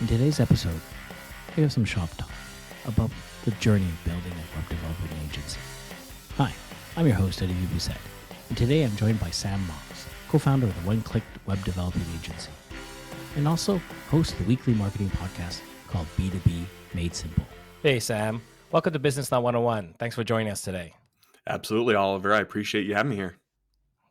In today's episode, we have some shop talk about the journey of building a web development agency. Hi, I'm your host, Eddie Busset, and today I'm joined by Sam Moss, co-founder of the One-Click Web Developing Agency, and also host of the weekly marketing podcast called B2B Made Simple. Hey, Sam. Welcome to Business Not 101. Thanks for joining us today. Absolutely, Oliver. I appreciate you having me here.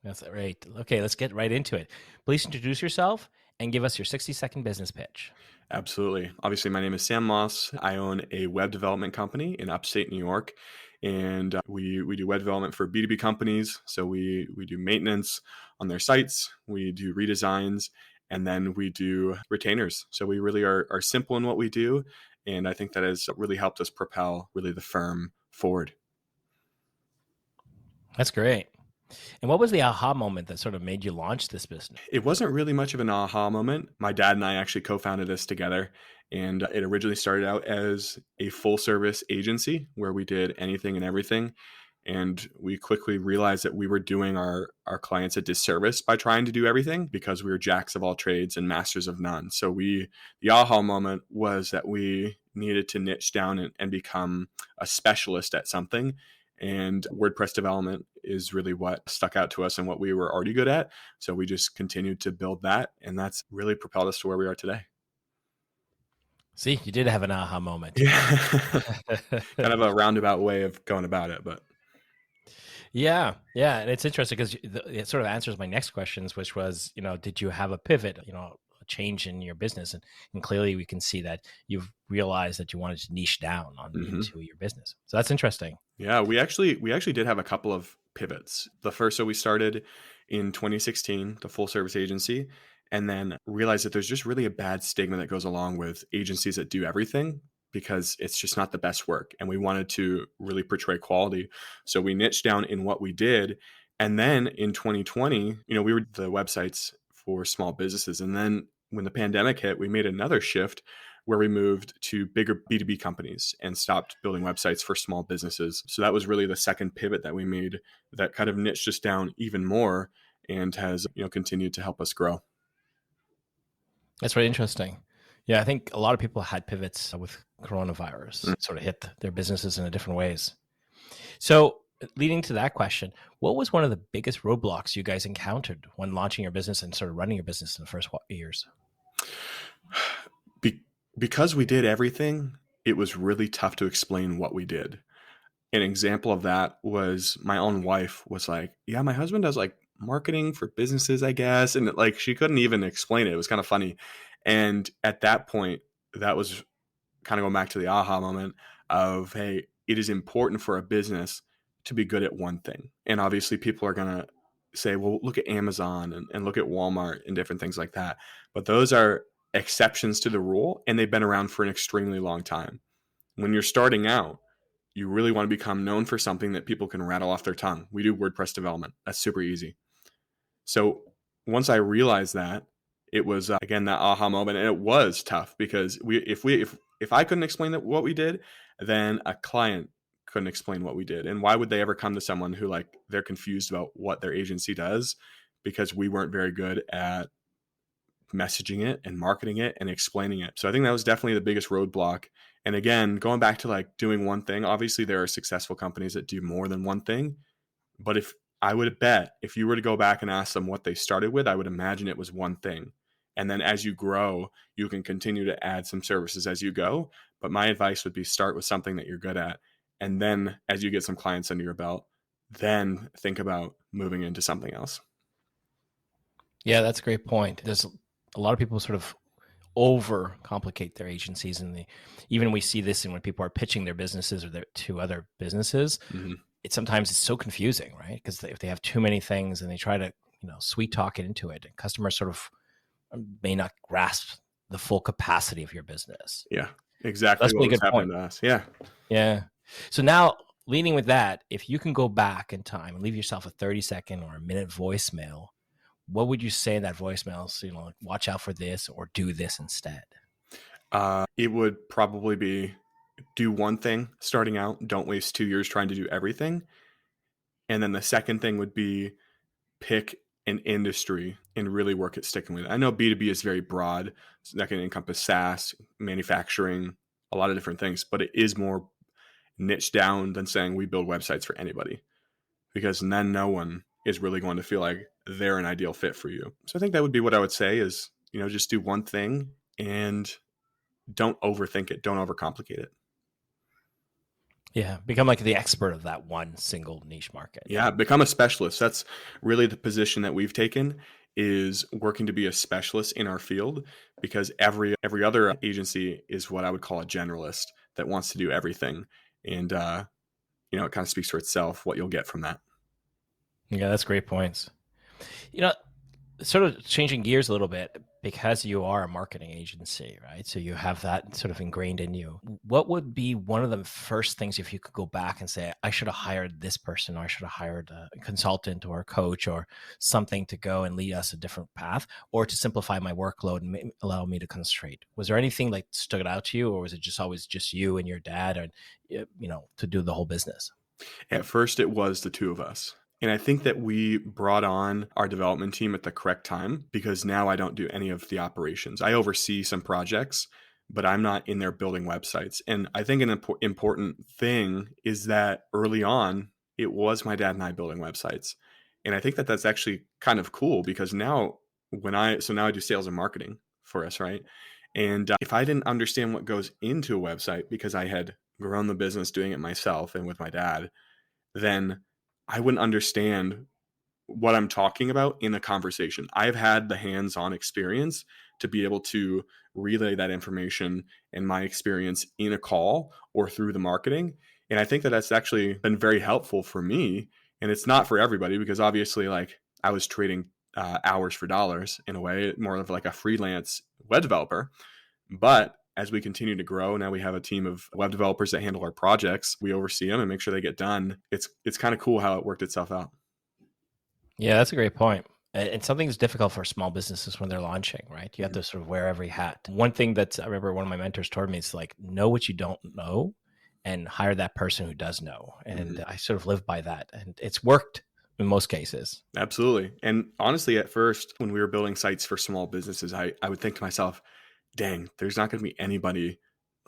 That's great. Okay, let's get right into it. Please introduce yourself and give us your 60-second business pitch. Absolutely. Obviously, my name is Sam Moss. I own a web development company in Upstate New York, and we do web development for B2B companies. So we do maintenance on their sites, we do redesigns, and then we do retainers. So we really are simple in what we do, and I think that has really helped us propel really the firm forward. That's great. And what was the aha moment that sort of made you launch this business? It wasn't really much of an aha moment. My dad and I actually co-founded this together, and it originally started out as a full service agency where we did anything and everything. And we quickly realized that we were doing our clients a disservice by trying to do everything because we were jacks of all trades and masters of none. So the aha moment was that we needed to niche down and become a specialist at something. And WordPress development is really what stuck out to us and what we were already good at. So we just continued to build that. And that's really propelled us to where we are today. See, you did have an aha moment. Yeah. Kind of a roundabout way of going about it, but. Yeah. And it's interesting because it sort of answers my next questions, which was, did you have a pivot, a change in your business? And clearly we can see that you've realized that you wanted to niche down into your business. So that's interesting. Yeah, we actually did have a couple of pivots. The first, so we started in 2016, the full service agency, and then realized that there's just really a bad stigma that goes along with agencies that do everything because it's just not the best work. And we wanted to really portray quality. So we niched down in what we did. And then in 2020, we were the websites for small businesses. And then when the pandemic hit, we made another shift where we moved to bigger B2B companies and stopped building websites for small businesses. So that was really the second pivot that we made that kind of niched us down even more and has, continued to help us grow. That's very interesting. Yeah, I think a lot of people had pivots with coronavirus, sort of hit their businesses in different ways. So leading to that question, what was one of the biggest roadblocks you guys encountered when launching your business and sort of running your business in the first years? Because we did everything, it was really tough to explain what we did. An example of that was my own wife was like, yeah, my husband does like marketing for businesses, I guess. And like, she couldn't even explain it. It was kind of funny. And at that point, that was kind of going back to the aha moment of, hey, it is important for a business to be good at one thing. And obviously people are going to say, well, look at Amazon and look at Walmart and different things like that. But those are exceptions to the rule, and they've been around for an extremely long time. When you're starting out, you really want to become known for something that people can rattle off their tongue. We do WordPress development. That's super easy. So once I realized that, it was again that aha moment, and it was tough because if I couldn't explain what we did, then a client couldn't explain what we did. And why would they ever come to someone who they're confused about what their agency does because we weren't very good at messaging it and marketing it and explaining it. So I think that was definitely the biggest roadblock. And again, going back to doing one thing, obviously there are successful companies that do more than one thing. But if you were to go back and ask them what they started with, I would imagine it was one thing. And then as you grow, you can continue to add some services as you go. But my advice would be start with something that you're good at. And then as you get some clients under your belt, then think about moving into something else. Yeah, that's a great point. There's a lot of people sort of overcomplicate their agencies, and even we see this in when people are pitching their businesses or to other businesses. Mm-hmm. Sometimes it's so confusing, right? Because if they have too many things and they try to sweet talk it into it, and customers sort of may not grasp the full capacity of your business. Yeah, exactly. That's a really good point. To us. Yeah. So now, leading with that, if you can go back in time and leave yourself a 30-second or a minute voicemail, what would you say in that voicemail? So, watch out for this or do this instead. It would probably be do one thing starting out. Don't waste 2 years trying to do everything. And then the second thing would be pick an industry and really work at sticking with it. I know B2B is very broad. So that can encompass SaaS, manufacturing, a lot of different things, but it is more niche down than saying we build websites for anybody, because then no one is really going to feel like they're an ideal fit for you. So I think that would be what I would say is, just do one thing and don't overthink it. Don't overcomplicate it. Yeah, become like the expert of that one single niche market. Yeah, become a specialist. That's really the position that we've taken, is working to be a specialist in our field, because every other agency is what I would call a generalist that wants to do everything. And it kind of speaks for itself what you'll get from that. Yeah, that's great points. Sort of changing gears a little bit, because you are a marketing agency, right? So you have that sort of ingrained in you. What would be one of the first things, if you could go back and say, I should have hired this person, or I should have hired a consultant or a coach or something to go and lead us a different path, or to simplify my workload and allow me to concentrate? Was there anything like stood out to you, or was it just always just you and your dad, and to do the whole business? At first, it was the two of us. And I think that we brought on our development team at the correct time, because now I don't do any of the operations. I oversee some projects, but I'm not in there building websites. And I think an important thing is that early on, it was my dad and I building websites. And I think that that's actually kind of cool, because now now I do sales and marketing for us, right? And if I didn't understand what goes into a website, because I had grown the business doing it myself and with my dad, then I wouldn't understand what I'm talking about in a conversation. I've had the hands-on experience to be able to relay that information and my experience in a call or through the marketing. And I think that that's actually been very helpful for me. And it's not for everybody, because obviously, like, I was trading hours for dollars in a way, more of like a freelance web developer. But as we continue to grow, now we have a team of web developers that handle our projects. We oversee them and make sure they get done. It's kind of cool how it worked itself out. Yeah, that's a great point. And something's difficult for small businesses when they're launching, right? You have to sort of wear every hat. One thing that I remember one of my mentors told me is like, know what you don't know and hire that person who does know. And I sort of live by that. And it's worked in most cases. Absolutely. And honestly, at first, when we were building sites for small businesses, I would think to myself, dang, there's not going to be anybody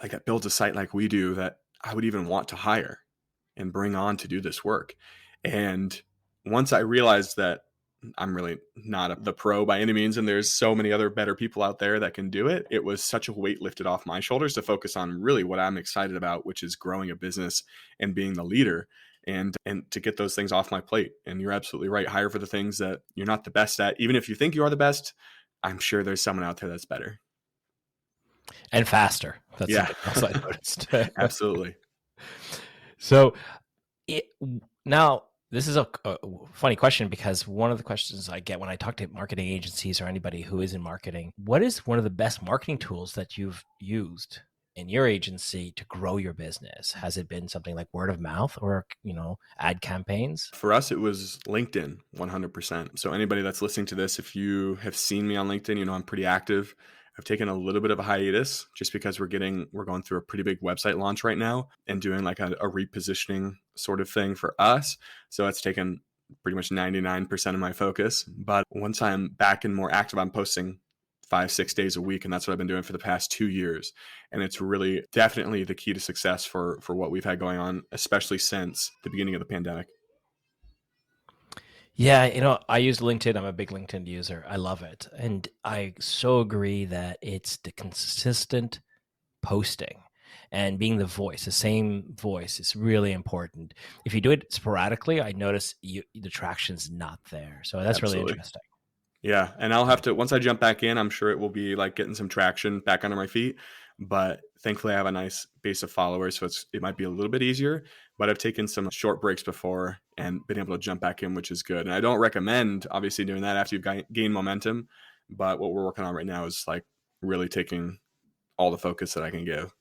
like that builds a site like we do that I would even want to hire and bring on to do this work. And once I realized that I'm really not the pro by any means, and there's so many other better people out there that can do it, it was such a weight lifted off my shoulders to focus on really what I'm excited about, which is growing a business and being the leader, and to get those things off my plate. And you're absolutely right. Hire for the things that you're not the best at. Even if you think you are the best, I'm sure there's someone out there that's better. And faster. That's yeah. something else I noticed. Absolutely. So now this is a funny question, because one of the questions I get when I talk to marketing agencies or anybody who is in marketing, what is one of the best marketing tools that you've used in your agency to grow your business? Has it been something like word of mouth or, ad campaigns? For us, it was LinkedIn, 100%. So anybody that's listening to this, if you have seen me on LinkedIn, I'm pretty active. I've taken a little bit of a hiatus just because we're going through a pretty big website launch right now and doing like a repositioning sort of thing for us. So it's taken pretty much 99% of my focus. But once I'm back and more active, I'm posting 5-6 days a week. And that's what I've been doing for the past 2 years. And it's really definitely the key to success for what we've had going on, especially since the beginning of the pandemic. Yeah, I use LinkedIn. I'm a big LinkedIn user. I love it. And I so agree that it's the consistent posting and being the same voice is really important. If you do it sporadically, I notice the traction's not there. So that's Absolutely. really interesting. Yeah. And I'll have to, once I jump back in, I'm sure it will be like getting some traction back under my feet. But thankfully, I have a nice base of followers, so it might be a little bit easier. But I've taken some short breaks before and been able to jump back in, which is good. And I don't recommend, obviously, doing that after you've gained momentum. But what we're working on right now is like really taking all the focus that I can give.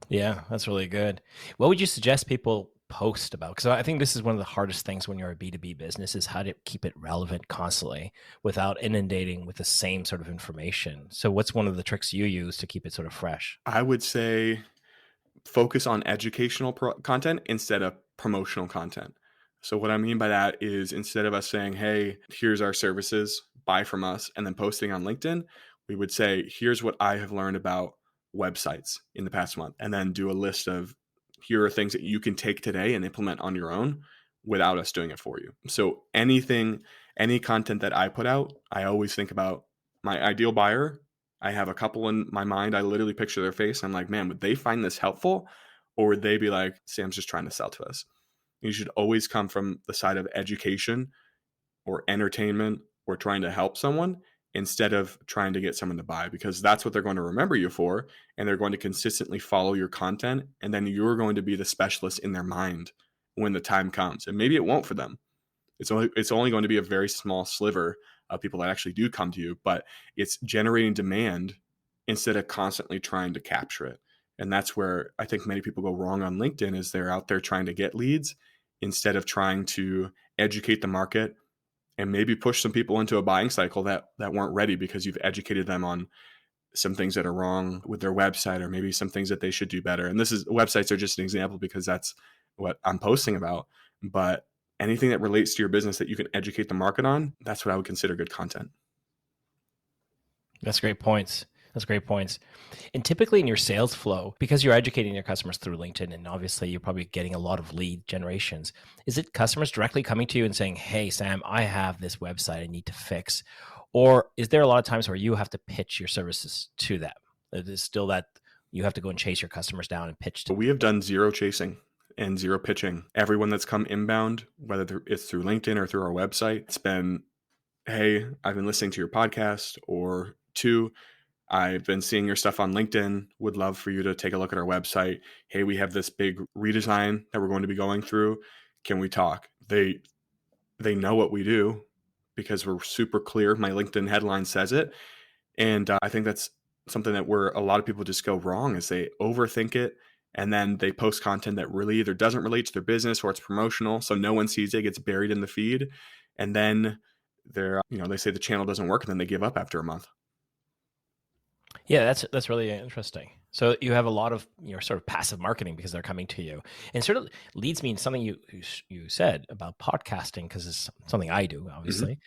Yeah, that's really good. What would you suggest people post about? Because I think this is one of the hardest things when you're a B2B business, is how to keep it relevant constantly without inundating with the same sort of information. So what's one of the tricks you use to keep it sort of fresh? I would say focus on educational content instead of promotional content. So what I mean by that is instead of us saying, hey, here's our services, buy from us, and then posting on LinkedIn, we would say, here's what I have learned about websites in the past month, and then do a list of here are things that you can take today and implement on your own without us doing it for you. So any content that I put out, I always think about my ideal buyer. I have a couple in my mind. I literally picture their face. I'm like, man, would they find this helpful? Or would they be like, Sam's just trying to sell to us? You should always come from the side of education or entertainment or trying to help someone instead of trying to get someone to buy, because that's what they're going to remember you for. And they're going to consistently follow your content. And then you're going to be the specialist in their mind when the time comes. And maybe it won't for them. It's only going to be a very small sliver of people that actually do come to you, but it's generating demand instead of constantly trying to capture it. And that's where I think many people go wrong on LinkedIn, is they're out there trying to get leads instead of trying to educate the market and maybe push some people into a buying cycle that weren't ready because you've educated them on some things that are wrong with their website, or maybe some things that they should do better. And websites are just an example because that's what I'm posting about. But anything that relates to your business that you can educate the market on, that's what I would consider good content. That's great points. That's great points. And typically in your sales flow, because you're educating your customers through LinkedIn, and obviously you're probably getting a lot of lead generations, is it customers directly coming to you and saying, hey, Sam, I have this website I need to fix? Or is there a lot of times where you have to pitch your services to them? It is still that you have to go and chase your customers down and pitch to them? We have done zero chasing and zero pitching. Everyone that's come inbound, whether it's through LinkedIn or through our website, it's been, hey, I've been listening to your podcast, or two, I've been seeing your stuff on LinkedIn, would love for you to take a look at our website. Hey, we have this big redesign that we're going to be going through. Can we talk? They know what we do because we're super clear. My LinkedIn headline says it. And I think that's something that where a lot of people just go wrong, is they overthink it. And then they post content that really either doesn't relate to their business or it's promotional. So no one sees it, gets buried in the feed. And then they say the channel doesn't work, and then they give up after a month. Yeah, that's really interesting. So you have a lot of sort of passive marketing because they're coming to you, and sort of leads me into something you said about podcasting, because it's something I do, obviously,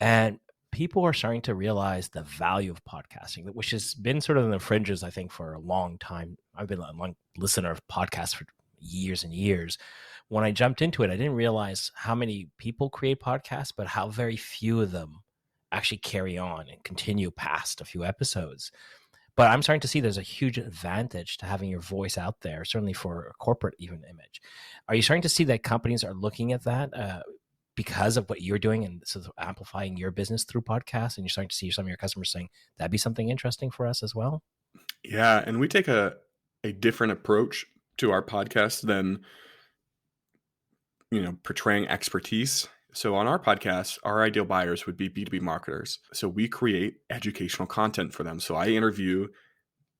and people are starting to realize the value of podcasting, which has been sort of in the fringes, I think, for a long time. I've been a long listener of podcasts for years and years. When I jumped into it, I didn't realize how many people create podcasts, but how very few of them actually carry on and continue past a few episodes. But I'm starting to see there's a huge advantage to having your voice out there, certainly for a corporate even image. Are you starting to see that companies are looking at that because of what you're doing and sort of amplifying your business through podcasts? And you're starting to see some of your customers saying, that'd be something interesting for us as well? Yeah, and we take a different approach to our podcast than portraying expertise. So on our podcast, our ideal buyers would be B2B marketers. So we create educational content for them. So I interview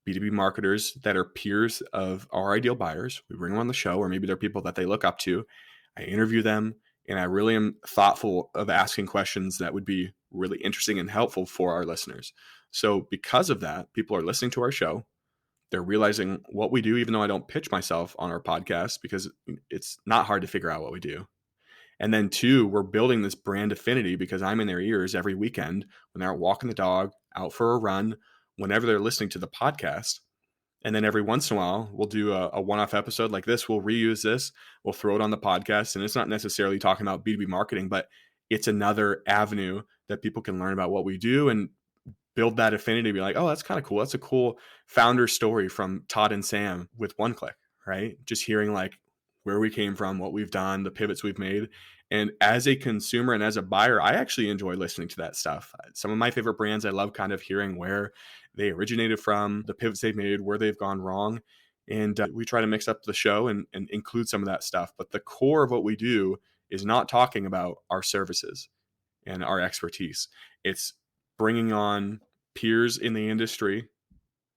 B2B marketers that are peers of our ideal buyers. We bring them on the show, or maybe they're people that they look up to. I interview them, and I really am thoughtful of asking questions that would be really interesting and helpful for our listeners. So because of that, people are listening to our show. They're realizing what we do, even though I don't pitch myself on our podcast, because it's not hard to figure out what we do. And then two, we're building this brand affinity because I'm in their ears every weekend when they're out walking the dog, out for a run, whenever they're listening to the podcast. And then every once in a while, we'll do a one-off episode like this. We'll reuse this. We'll throw it on the podcast. And it's not necessarily talking about B2B marketing, but it's another avenue that people can learn about what we do and build that affinity, be like, oh, that's kind of cool. That's a cool founder story from Todd and Sam with one click, right? Just hearing like where we came from, what we've done, the pivots we've made. And as a consumer and as a buyer, I actually enjoy listening to that stuff. Some of my favorite brands, I love kind of hearing where they originated from, the pivots they've made, where they've gone wrong. And we try to mix up the show and include some of that stuff. But the core of what we do is not talking about our services and our expertise. It's bringing on peers in the industry,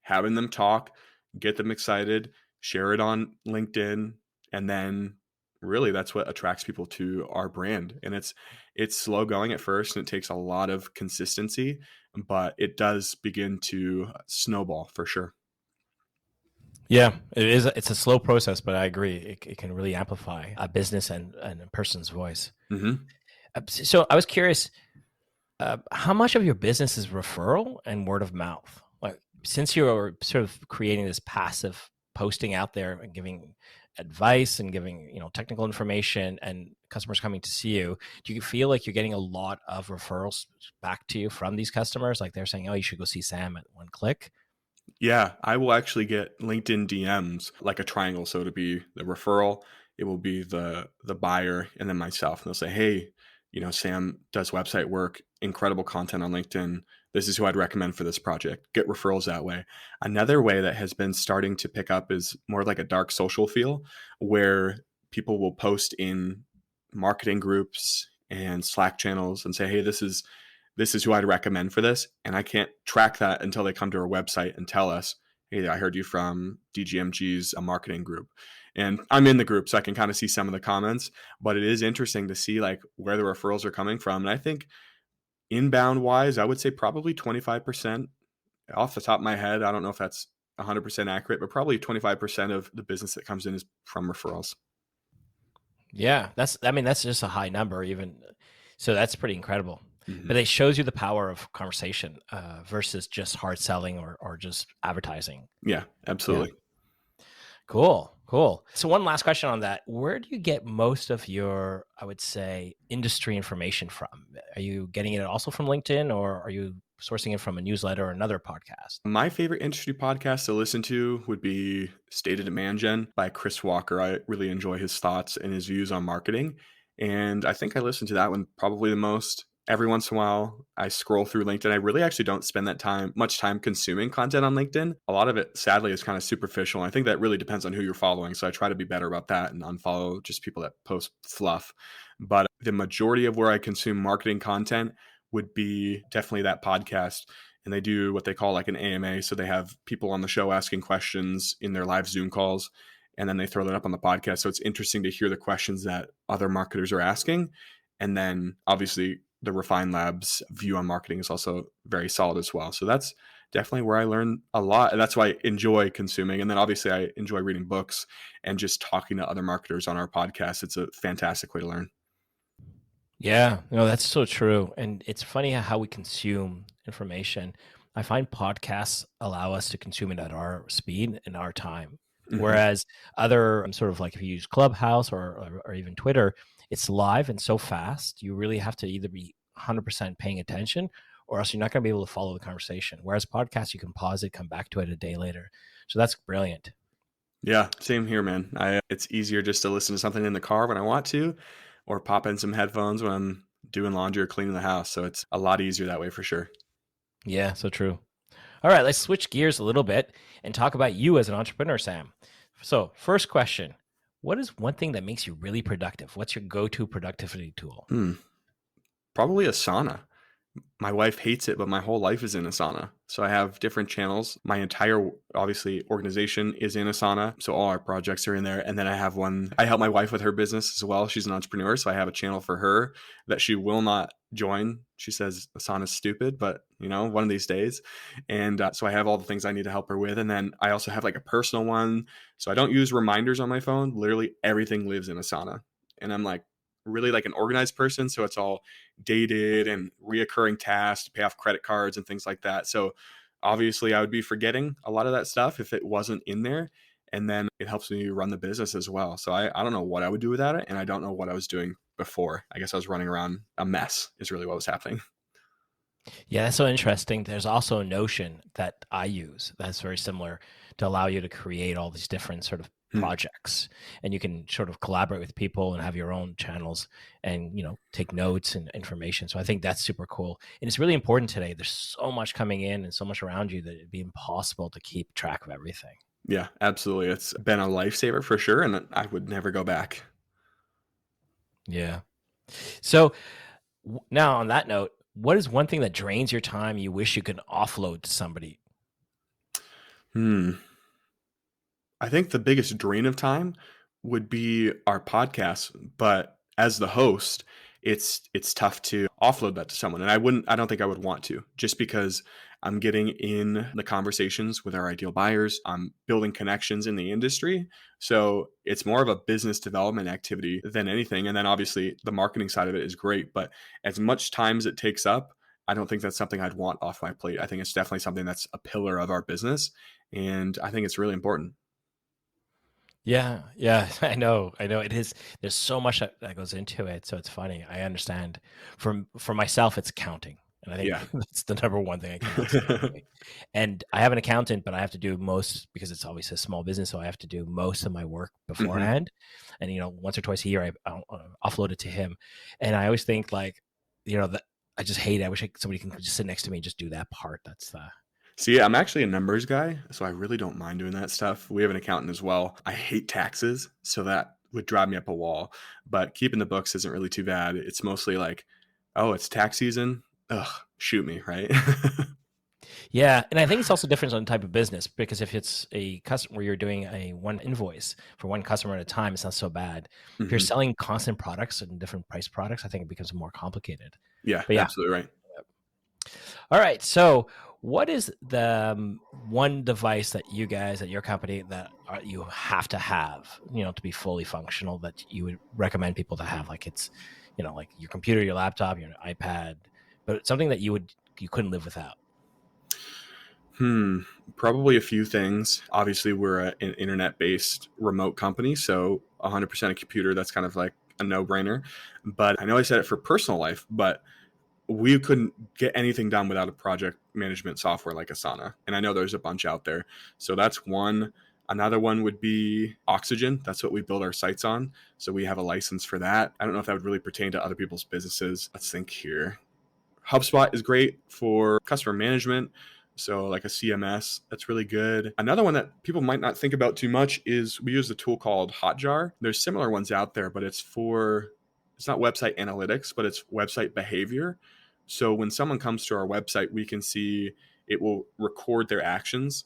having them talk, get them excited, share it on LinkedIn, and then really that's what attracts people to our brand. And it's slow going at first, and it takes a lot of consistency, but it does begin to snowball for sure. Yeah, it is. It's a slow process, but I agree. It can really amplify a business and a person's voice. Mm-hmm. So I was curious, how much of your business is referral and word of mouth? Like, since you're sort of creating this passive posting out there and giving advice and giving, technical information and customers coming to see you, do you feel like you're getting a lot of referrals back to you from these customers? Like they're saying, oh, you should go see Sam at one click. Yeah, I will actually get LinkedIn DMs like a triangle. So to be the referral, it will be the buyer and then myself. And they'll say, "Hey, Sam does website work, incredible content on LinkedIn. This is who I'd recommend for this project." Get referrals that way. Another way that has been starting to pick up is more like a dark social feel, where people will post in marketing groups and Slack channels and say, "Hey, this is who I'd recommend for this." And I can't track that until they come to our website and tell us, "Hey, I heard you from DGMG's a marketing group." And I'm in the group, so I can kind of see some of the comments, but it is interesting to see like where the referrals are coming from. And I think inbound wise, I would say probably 25% off the top of my head. I don't know if that's 100% accurate, but probably 25% of the business that comes in is from referrals. Yeah, that's just a high number even. So that's pretty incredible. Mm-hmm. But it shows you the power of conversation versus just hard selling or just advertising. Yeah, absolutely. Yeah. Cool. So one last question on that. Where do you get most of your, I would say, industry information from? Are you getting it also from LinkedIn, or are you sourcing it from a newsletter or another podcast? My favorite industry podcast to listen to would be State of Demand Gen by Chris Walker. I really enjoy his thoughts and his views on marketing. And I think I listen to that one probably the most. Every once in a while, I scroll through LinkedIn. I really actually don't spend much time consuming content on LinkedIn. A lot of it, sadly, is kind of superficial. I think that really depends on who you're following. So I try to be better about that and unfollow just people that post fluff. But the majority of where I consume marketing content would be definitely that podcast. And they do what they call like an AMA. So they have people on the show asking questions in their live Zoom calls, and then they throw that up on the podcast. So it's interesting to hear the questions that other marketers are asking. And then obviously the Refine Labs view on marketing is also very solid as well. So that's definitely where I learn a lot. And that's why I enjoy consuming. And then obviously I enjoy reading books and just talking to other marketers on our podcast. It's a fantastic way to learn. Yeah, no, that's so true. And it's funny how we consume information. I find podcasts allow us to consume it at our speed and our time. Mhm. Whereas other sort of like if you use Clubhouse or even Twitter, it's live and so fast. You really have to either be 100% paying attention or else you're not going to be able to follow the conversation. Whereas podcasts, you can pause it, come back to it a day later. So that's brilliant. Yeah, same here, man. It's easier just to listen to something in the car when I want to, or pop in some headphones when I'm doing laundry or cleaning the house. So it's a lot easier that way for sure. Yeah, so true. All right, let's switch gears a little bit and talk about you as an entrepreneur, Sam. So, first question, what is one thing that makes you really productive? What's your go-to productivity tool? Probably a sauna. My wife hates it, but my whole life is in Asana. So I have different channels. My entire, obviously, organization is in Asana. So all our projects are in there. And then I have one, I help my wife with her business as well. She's an entrepreneur. So I have a channel for her that she will not join. She says Asana's stupid, but one of these days. And so I have all the things I need to help her with. And then I also have like a personal one. So I don't use reminders on my phone. Literally everything lives in Asana. And I'm like, really like an organized person. So it's all dated and reoccurring tasks to pay off credit cards and things like that. So obviously I would be forgetting a lot of that stuff if it wasn't in there. And then it helps me run the business as well. So I don't know what I would do without it. And I don't know what I was doing before. I guess I was running around a mess is really what was happening. Yeah, that's so interesting. There's also a Notion that I use that's very similar to allow you to create all these different sort of projects, and you can sort of collaborate with people and have your own channels and take notes and information. So I think that's super cool, and it's really important today. There's so much coming in and so much around you that it'd be impossible to keep track of everything. Yeah, absolutely. It's been a lifesaver for sure, and I would never go back. Yeah. So now on that note, what is one thing that drains your time you wish you could offload to somebody? I think the biggest drain of time would be our podcast, but as the host, it's tough to offload that to someone. And I don't think I would want to, just because I'm getting in the conversations with our ideal buyers. I'm building connections in the industry. So it's more of a business development activity than anything. And then obviously the marketing side of it is great, but as much time as it takes up, I don't think that's something I'd want off my plate. I think it's definitely something that's a pillar of our business. And I think it's really important. Yeah, yeah, I know it is. There's so much that goes into it, so it's funny. I understand. For myself, it's accounting, and I think Yeah. that's the number one thing I can't stand. And I have an accountant, but I have to do most because it's obviously a small business, so I have to do most of my work beforehand. And once or twice a year, I'll offload it to him. And I always think like, that I just hate it. I wish somebody can just sit next to me and just do that part. That's the See, I'm actually a numbers guy, so I really don't mind doing that stuff. We have an accountant as well. I hate taxes, so that would drive me up a wall. But keeping the books isn't really too bad. It's mostly like, oh, it's tax season. Ugh, shoot me, right? Yeah, and I think it's also different on the type of business because if it's a customer where you're doing a one invoice for one customer at a time, it's not so bad. If you're Mhm. selling constant products and different price products, I think it becomes more complicated. Yeah, But yeah, absolutely right. all right. So, what is the one device that you guys at your company that you have to have, to be fully functional that you would recommend people to have? Like it's, like your computer, your laptop, your iPad, but something that you couldn't live without. Probably a few things. Obviously, we're an internet-based remote company, so 100% a computer, that's kind of like a no-brainer. But I know I said it for personal life, but we couldn't get anything done without a project management software like Asana. And I know there's a bunch out there. So that's one. Another one would be Oxygen. That's what we build our sites on. So we have a license for that. I don't know if that would really pertain to other people's businesses. Let's think here. HubSpot is great for customer management. So like a CMS, that's really good. Another one that people might not think about too much is we use a tool called Hotjar. There's similar ones out there, but it's not website analytics, but it's website behavior. So when someone comes to our website, we can see it will record their actions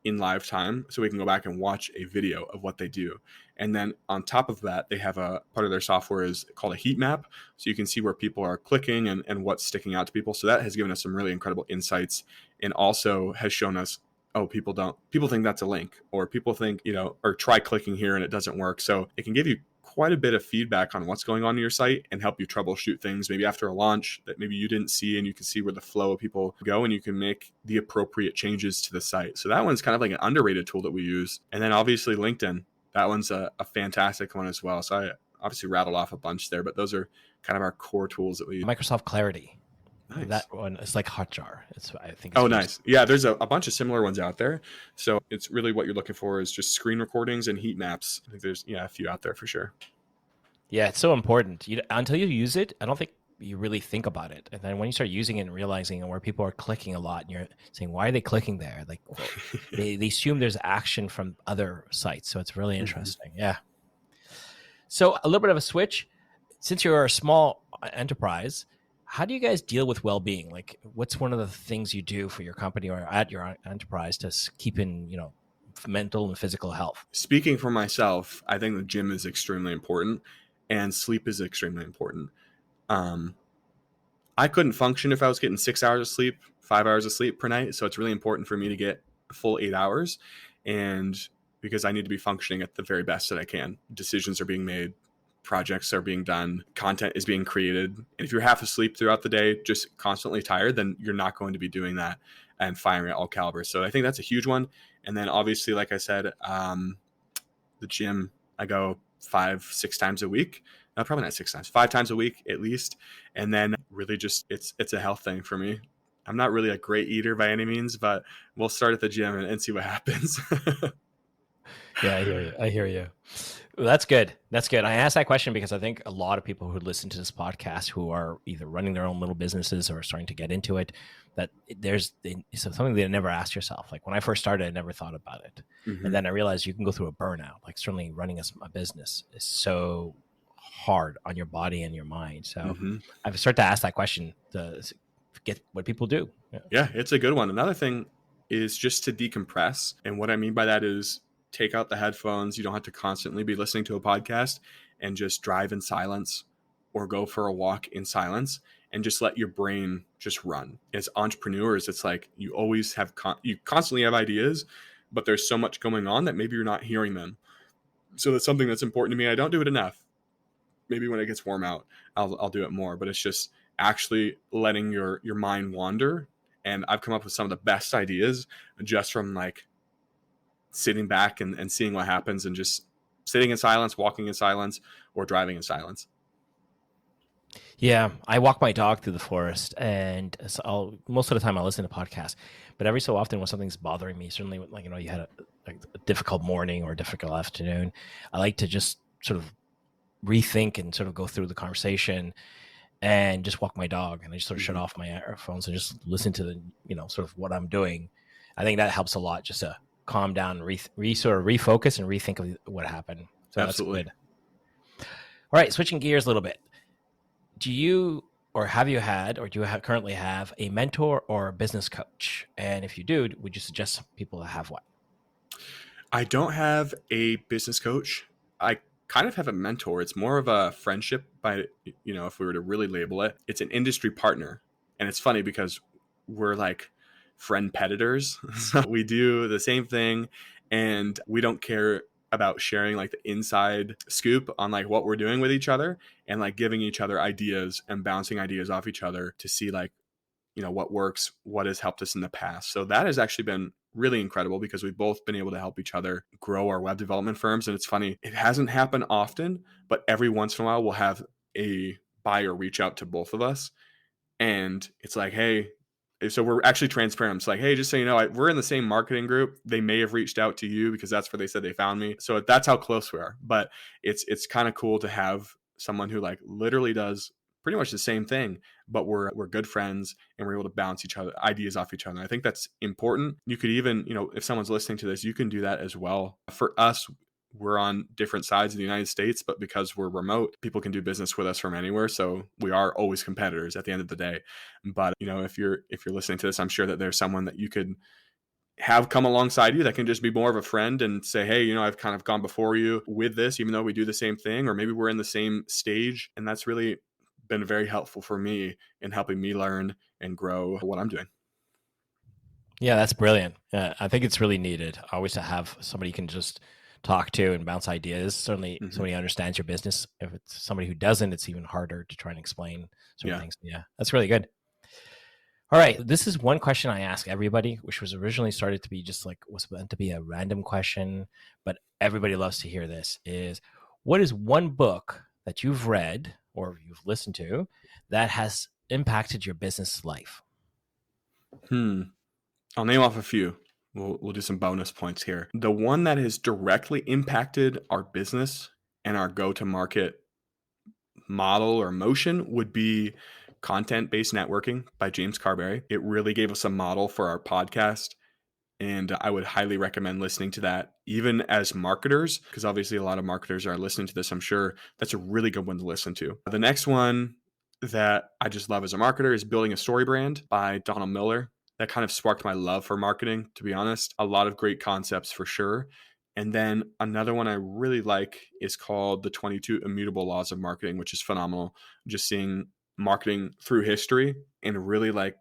in live time, so we can go back and watch a video of what they do. And then on top of that, they have a part of their software is called a heat map, so you can see where people are clicking and what's sticking out to people. So that has given us some really incredible insights, and also has shown us, oh, people think that's a link, or people think, or try clicking here and it doesn't work. So it can give you quite a bit of feedback on what's going on in your site and help you troubleshoot things maybe after a launch that maybe you didn't see, and you can see where the flow of people go and you can make the appropriate changes to the site. So that one's kind of like an underrated tool that we use. And then obviously LinkedIn, that one's a fantastic one as well. So I obviously rattled off a bunch there, but those are kind of our core tools that we use. Microsoft Clarity. Nice. That one is like Hotjar. I think. Oh, nice. Yeah, there's a bunch of similar ones out there. So it's really what you're looking for is just screen recordings and heat maps. I think there's a few out there for sure. Yeah, it's so important. Until you use it, I don't think you really think about it. And then when you start using it and realizing where people are clicking a lot, and you're saying, why are they clicking there? Like, well, they assume there's action from other sites. So it's really interesting. Yeah. So a little bit of a switch. Since you're a small enterprise, how do you guys deal with well-being? Like, what's one of the things you do for your company or at your enterprise to keep in, mental and physical health? Speaking for myself, I think the gym is extremely important, and sleep is extremely important. I couldn't function if I was getting 6 hours of sleep, 5 hours of sleep per night. So it's really important for me to get a full 8 hours, and because I need to be functioning at the very best that I can. Decisions are being made, projects are being done, content is being created. And if you're half asleep throughout the day, just constantly tired, then you're not going to be doing that and firing at all calibers. So I think that's a huge one. And then obviously, like I said, the gym, I go 5-6 times a week. No, probably not 6 times, 5 times a week at least. And then really just it's a health thing for me. I'm not really a great eater by any means, but we'll start at the gym and see what happens. Yeah, I hear you. Well, that's good. I asked that question because I think a lot of people who listen to this podcast who are either running their own little businesses or starting to get into it, that there's something they never asked yourself. Like when I first started, I never thought about it. Mm-hmm. And then I realized you can go through a burnout. Like certainly running a business is so hard on your body and your mind. So I've started to ask that question to get what people do. Yeah, it's a good one. Another thing is just to decompress. And what I mean by that is take out the headphones. You don't have to constantly be listening to a podcast, and just drive in silence or go for a walk in silence. and just let your brain just run. As entrepreneurs, it's like you always have, you constantly have ideas, but there's so much going on that maybe you're not hearing them. So that's something that's important to me. I don't do it enough. Maybe when it gets warm out, I'll do it more, but it's just actually letting your mind wander. And I've come up with some of the best ideas just from like sitting back and seeing what happens and just sitting in silence, walking in silence, or driving in silence. Yeah, I walk my dog through the forest, and so most of the time I'll listen to podcasts. But every so often, when something's bothering me, certainly like you had a difficult morning or a difficult afternoon, I like to just sort of rethink and sort of go through the conversation and just walk my dog, and I just sort of shut off my earphones and just listen to the sort of what I'm doing. I think that helps a lot, just to calm down, sort of refocus and rethink of what happened. So Absolutely. That's good. All right, switching gears a little bit. Do you, or have you had, or do you currently have a mentor or a business coach? And if you do, would you suggest people to have one? I don't have a business coach. I kind of have a mentor. It's more of a friendship, by, if we were to really label it. It's an industry partner. And it's funny because we're like friend competitors. So we do the same thing, and we don't care about sharing like the inside scoop on like what we're doing with each other, and like giving each other ideas and bouncing ideas off each other to see like, what works, what has helped us in the past. So that has actually been really incredible because we've both been able to help each other grow our web development firms. And it's funny, it hasn't happened often, but every once in a while we'll have a buyer reach out to both of us, and it's like, hey, so we're actually transparent. It's like, hey, just so you know, we're in the same marketing group. They may have reached out to you because that's where they said they found me. So that's how close we are. But it's kind of cool to have someone who like literally does pretty much the same thing, but we're good friends, and we're able to bounce each other ideas off each other. I think that's important. You could even, if someone's listening to this, you can do that as well. For us, we're on different sides of the United States, but because we're remote, people can do business with us from anywhere. So we are always competitors at the end of the day. But if you're listening to this, I'm sure that there's someone that you could have come alongside you that can just be more of a friend and say, hey, I've kind of gone before you with this, even though we do the same thing, or maybe we're in the same stage. And that's really been very helpful for me in helping me learn and grow what I'm doing. Yeah, that's brilliant. I think it's really needed always to have somebody you can just talk to and bounce ideas. Certainly somebody who understands your business. If it's somebody who doesn't, it's even harder to try and explain certain things. Yeah, that's really good. All right. This is one question I ask everybody, which was originally started to be just like, was meant to be a random question, but everybody loves to hear this, is what is one book that you've read or you've listened to that has impacted your business life? I'll name off a few. We'll do some bonus points here. The one that has directly impacted our business and our go-to-market model or motion would be Content-Based Networking by James Carberry. It really gave us a model for our podcast, and I would highly recommend listening to that, even as marketers, because obviously a lot of marketers are listening to this. I'm sure that's a really good one to listen to. The next one that I just love as a marketer is Building a Story Brand by Donald Miller. That kind of sparked my love for marketing, to be honest. A lot of great concepts for sure. And then another one I really like is called The 22 Immutable Laws of Marketing, which is phenomenal. Just seeing marketing through history, and really like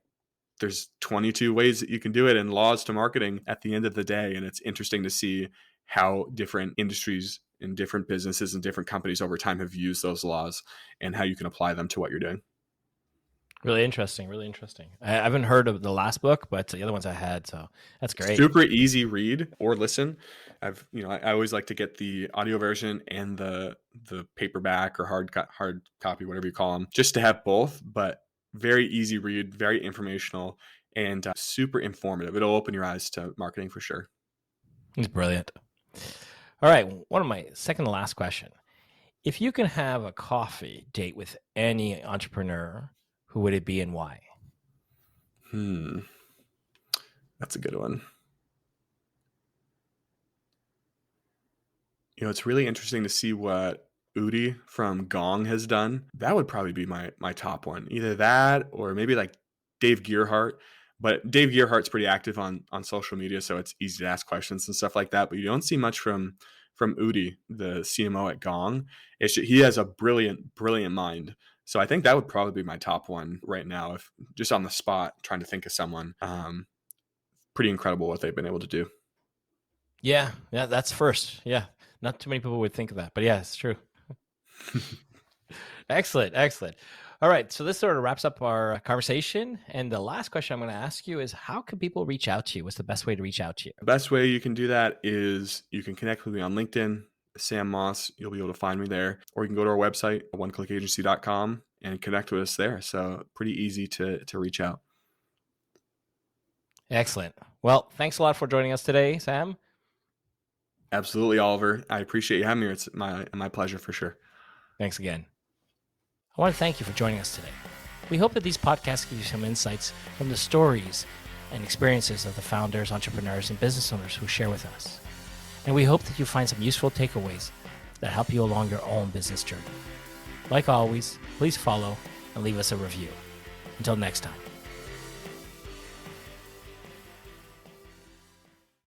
there's 22 ways that you can do it and laws to marketing at the end of the day. And it's interesting to see how different industries and different businesses and different companies over time have used those laws and how you can apply them to what you're doing. Really interesting. Really interesting. I haven't heard of the last book, but the other ones I had, so that's great. Super easy read or listen. I always like to get the audio version and the paperback or hard copy, whatever you call them, just to have both. But very easy read, very informational, and super informative. It'll open your eyes to marketing for sure. He's brilliant. All right, one of my second to last question: if you can have a coffee date with any entrepreneur, who would it be and why? That's a good one. It's really interesting to see what Udi from Gong has done. That would probably be my top one. Either that or maybe like Dave Gearhart. But Dave Gearhart's pretty active on social media, so it's easy to ask questions and stuff like that. But you don't see much from Udi, the CMO at Gong. He has a brilliant mind. So I think that would probably be my top one right now, if just on the spot, trying to think of someone. Pretty incredible what they've been able to do. Yeah, that's first. Yeah, not too many people would think of that, but yeah, it's true. Excellent. All right, so this sort of wraps up our conversation. And the last question I'm going to ask you is, how can people reach out to you? What's the best way to reach out to you? The best way you can do that is you can connect with me on LinkedIn, Sam Moss. You'll be able to find me there. Or you can go to our website, oneclickagency.com, and connect with us there. So pretty easy to reach out. Excellent. Well, thanks a lot for joining us today, Sam. Absolutely, Oliver. I appreciate you having me. It's my pleasure for sure. Thanks again. I want to thank you for joining us today. We hope that these podcasts give you some insights from the stories and experiences of the founders, entrepreneurs, and business owners who share with us. And we hope that you find some useful takeaways that help you along your own business journey. Like always, please follow and leave us a review. Until next time.